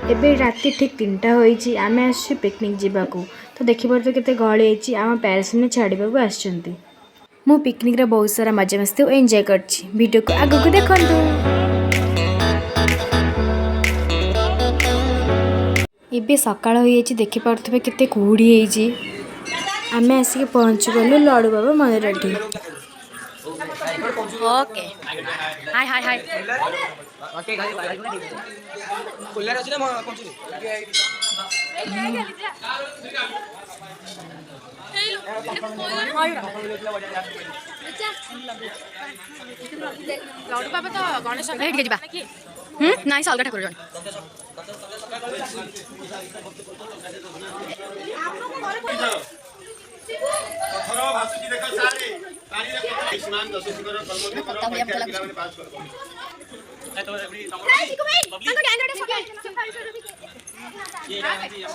एबे राति ठीक 3टा होईची आमे आसी पिकनिक जीवाकू तो देखिबार तो केते गहଳି ହେଇଛି ଆମ ପ୍ୟାରେंट्स ने छाड़िबाकू आछंती। मु पिकनिक रे बहुत सारा मजा मस्ती और एंजॉय करछि। वीडियो को आगु को देखंतु। एबे सकाळ होईची देखि पारथबे केते कुहुडी ହେଇची। आमे आसी पहुंच गलु लडू बाबा मंदिर ठी। ओके हाय हाय हाय ओके कुल्लर अछि ना पहुंची लडू बाबा तो गणेश हेट के जिबा नाइस अलगा ठाकुर जण थरो भासुची देखा सारे पानी रे पता स्नान दस शिखर कलम करो परीक्षा में पास करो ए तो एवरी हाय चिकू भाई ताको डैन डैन फोटो ये जाती हम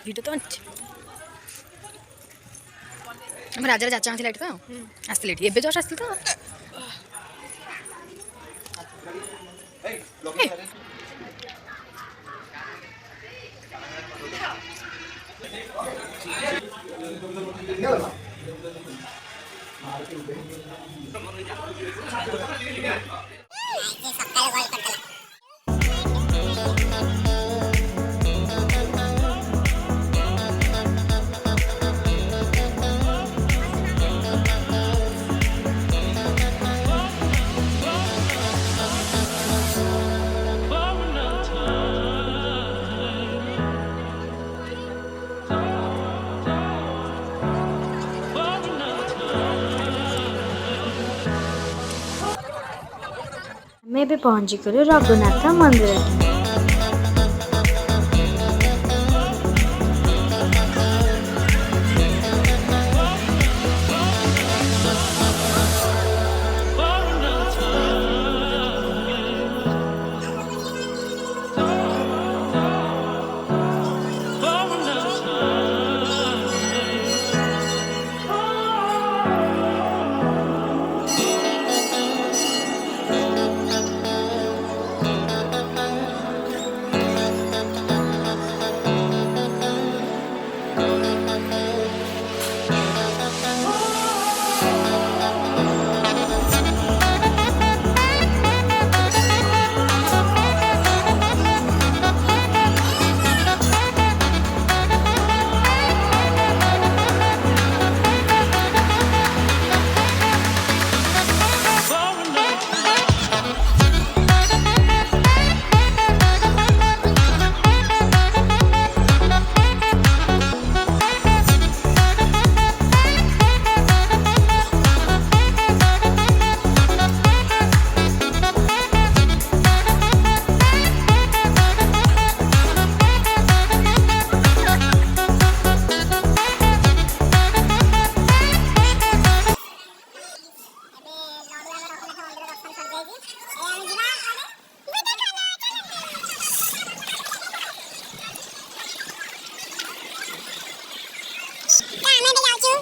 वीडियो तो हम राजा चाचा आथिला एठी तो आस्तिले एठी एबे जस्ट आस्तिल तो मैं भी पहुंची गलु रघुनाथ मंदिर ठी।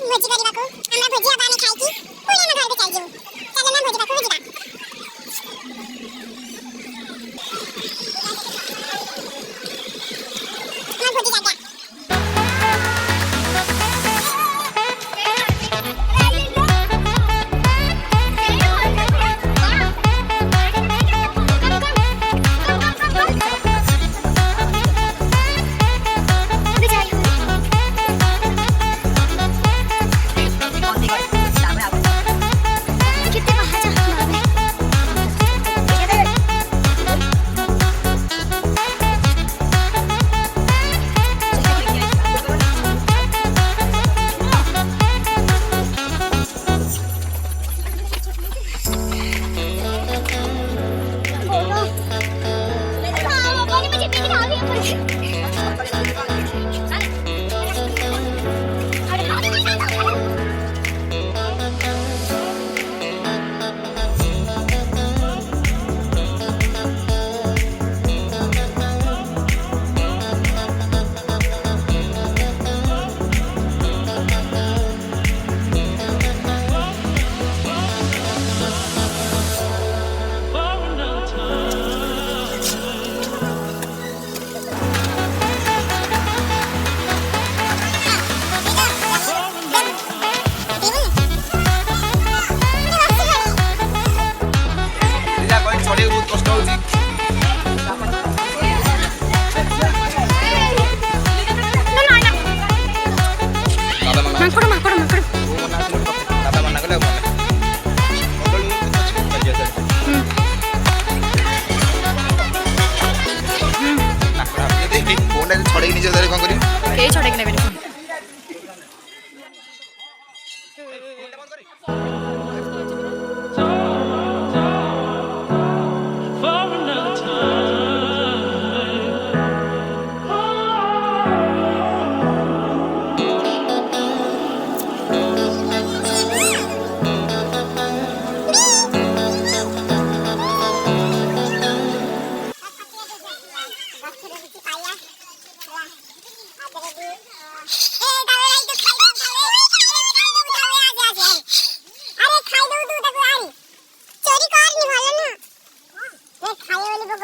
भोजी କରିବାକୁ हमरा भोजी आबाने खाइकी पुणे न घर पे चल जाऊ चल ना भोजी पाखु जिबा ना भोजी जागा Bye.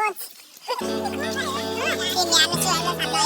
Ini anu suara sama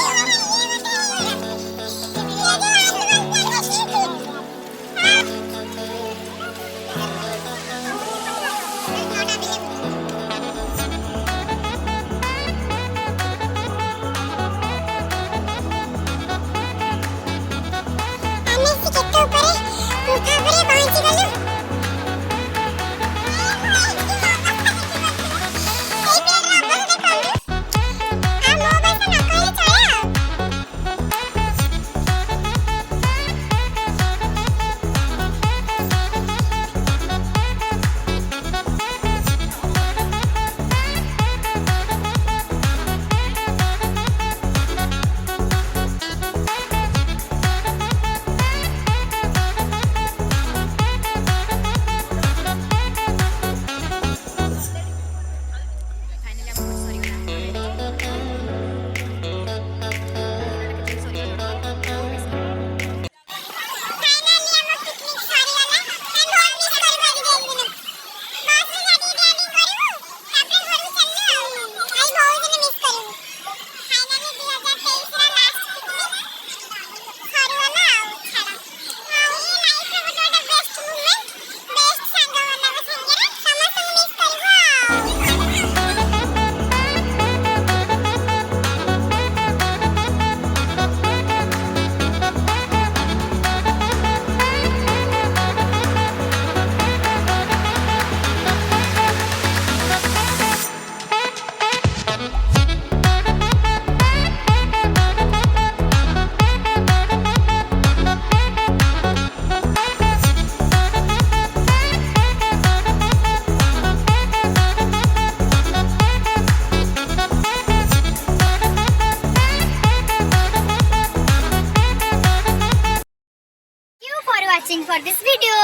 watching for this video.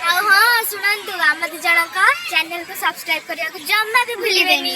ଆଉ ହଁ ଶୁଣନ୍ତୁ ଆମ ଦି ଜଣଙ୍କ ଚ୍ୟାନେଲକୁ ସବସ୍କ୍ରାଇବ କରିବାକୁ ଜମା ବି ଭୁଲିବେନି।